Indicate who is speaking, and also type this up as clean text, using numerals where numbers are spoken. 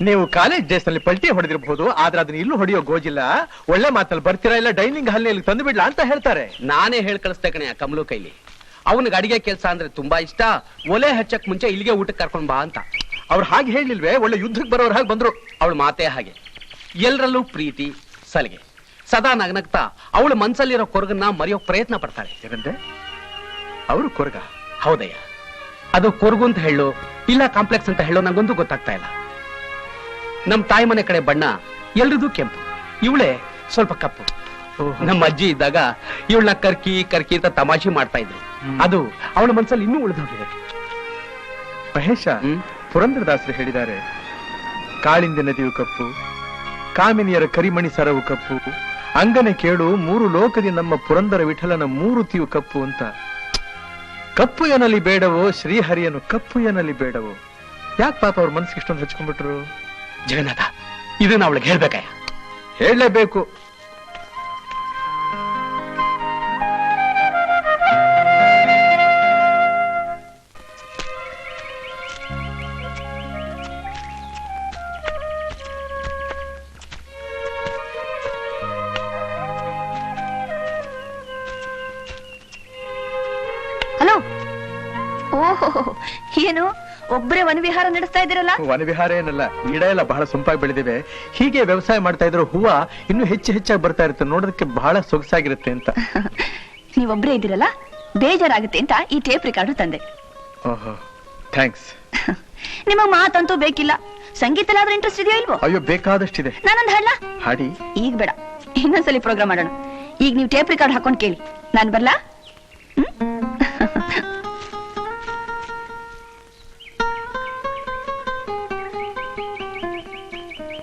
Speaker 1: ನೀವು college days ನಲ್ಲಿ ಪಲ್ಟಿ ಹೊಡೆದಿರಬಹುದು, ಆದ್ರೆ ಅದನ್ನ ಇಲ್ಲೂ ಹೊಡೆಯೋ ಗೋಜಿಲ್ಲ. ಒಳ್ಳೆ ಮಾತಲ್ಲಿ ಬರ್ತೀರಾ, ಇಲ್ಲ ಡೈನಿಂಗ್ ಹಾಲ್ ತಂದು ಬಿಡ್ಲಾ ಅಂತ ಹೇಳ್ತಾರೆ.
Speaker 2: ನಾನೇ ಹೇಳ್ ಕಳಿಸ್ತೆ ಕಣೆ ಕಮಲು ಕೈಲಿ. ಅವನಿಗೆ ಅಡಿಗೆ ಕೆಲಸ ಅಂದ್ರೆ ತುಂಬಾ ಇಷ್ಟ. ಒಲೆ ಹಚ್ಚಕ್ ಮುಂಚೆ ಇಲ್ಲಿಗೆ ಊಟಕ್ಕೆ ಕರ್ಕೊಂಡ್ ಬಾ ಅಂತ.
Speaker 1: ಅವ್ರು ಹಾಗೆ ಹೇಳಿಲ್ವೇ? ಒಳ್ಳೆ ಯುದ್ಧಕ್ಕೆ ಬರೋರು ಹಾಗೆ ಬಂದ್ರು.
Speaker 2: ಅವಳ ಮಾತೇ ಹಾಗೆ. ಎಲ್ಲರಲ್ಲೂ ಪ್ರೀತಿ ಸಲಿಗೆ, ಸದಾ ನಗನಗ್ತಾ ಅವಳ ಮನ್ಸಲ್ಲಿರೋ ಕೊರಗನ್ನ ಮರೆಯೋ ಪ್ರಯತ್ನ ಪಡ್ತಾಳೆ.
Speaker 1: ಏನಂತೆ? ಅವರು ಕೊರಗ?
Speaker 2: ಹೌದಯ್ಯ, ಅದು ಕೊರಗು ಅಂತ ಹೇಳೋ ಇಲ್ಲ ಕಾಂಪ್ಲೆಕ್ಸ್ ಅಂತ ಹೇಳೋ ನಂಗೊಂದು ಗೊತ್ತಾಗ್ತಾ ಇಲ್ಲ. ನಮ್ ತಾಯಿ ಮನೆ ಕಡೆ ಬಣ್ಣ ಎಲ್ರದು ಕೆಂಪು, ಇವಳೆ ಸ್ವಲ್ಪ ಕಪ್ಪು. ನಮ್ಮ ಅಜ್ಜಿ ಇದ್ದಾಗ ಇವಳನ್ನ ಕರ್ಕಿ ಕರ್ಕಿ ಅಂತ ತಮಾಷೆ ಮಾಡ್ತಾ ಇದ್ರು. ಅದು ಅವಳ ಮನಸ್ಸಲ್ಲಿ ಇನ್ನೂ ಉಳಿದೋಗಿದೆ.
Speaker 1: ಮಹೇಶ, ಪುರಂದರದಾಸರು ಹೇಳಿದ್ದಾರೆ, ಕಾಳಿಂದ ನದಿಯು ಕಪ್ಪು, ಕಾಮಿನಿಯರ ಕರಿಮಣಿ ಸರವು ಕಪ್ಪು, ಅಂಗನೆ ಕೇಳು ಮೂರು ಲೋಕದಿ ನಮ್ಮ ಪುರಂದರ ವಿಠಲನ ಮೂರುತಿಯು ಕಪ್ಪು ಅಂತ. ಕಪ್ಪು ಎನ್ನಲಿ ಬೇಡವೋ ಶ್ರೀಹರಿಯನ್ನು ಕಪ್ಪು ಎನ್ನಲಿ ಬೇಡವೋ? ಯಾಕೆ ಪಾಪ ಅವ್ರ ಮನಸ್ಸಿಗೆ ಇಷ್ಟೊಂದು ಹಚ್ಕೊಂಡ್ಬಿಟ್ರು?
Speaker 2: ಜಗನ್ನಾಥ, ಇದನ್ನ ಅವಳಿಗೆ ಹೇಳ್ಬೇಕಯ್ಯ.
Speaker 1: ಹೇಳಲೇಬೇಕು.
Speaker 3: ಹಲೋ. ಓಹೋ, ಏನು ಒಬ್ಬರೇ ವನವಿಹಾರ ನಡೆಸ್ತಾ ಇದ್ದೀರಲ್ಲ?
Speaker 1: ವನವಿಹಾರ ಏನಲ್ಲ, ಗಿಡ ಎಲ್ಲ ಬಹಳ ಸೊಂಪಾಗಿ ಬೆಳೆದಿವೆ. ಹೀಗೆ ವ್ಯವಸಾಯ ಮಾಡ್ತಾ ಇದ್ರು ಹೂವ ಇನ್ನೂ ಹೆಚ್ಚಾಗಿ ಬರ್ತಾ ಇರುತ್ತೆ, ನೋಡೋದಕ್ಕೆ ಬಹಳ ಸೊಗಸಾಗಿರುತ್ತೆ ಅಂತ.
Speaker 3: ನೀವೊಬ್ಬರೇ ಇದ್ದೀರಲ್ಲ, ಬೇಜಾರಾಗುತ್ತೆ ಅಂತ ಈ ಟೇಪ್ ರೆಕಾರ್ಡರ್ ತಂದೆ.
Speaker 1: ಓಹೋ, ಥ್ಯಾಂಕ್ಸ್.
Speaker 3: ನಿಮಗ್ ಮಾತಂತೂ ಬೇಕಿಲ್ಲ, ಸಂಗೀತಲಾದ್ರೂ ಇಂಟ್ರೆಸ್ಟ್ ಇದೆಯೋ ಇಲ್ವೋ?
Speaker 1: ಅಯ್ಯೋ, ಬೇಕಾದಷ್ಟಿದೆ.
Speaker 3: ನಾನೊಂದು ಹಾಡ್ಲಾ?
Speaker 1: ಹಾಡಿ.
Speaker 3: ಈಗ ಬೇಡ, ಇನ್ನೊಂದ್ಸಲಿ ಪ್ರೋಗ್ರಾಮ್ ಮಾಡೋಣ. ಈಗ ನೀವು ಟೇಪ್ ರೆಕಾರ್ಡ್ ಹಾಕೊಂಡು ಕೇಳಿ, ನಾನು ಬರ್ಲಾ?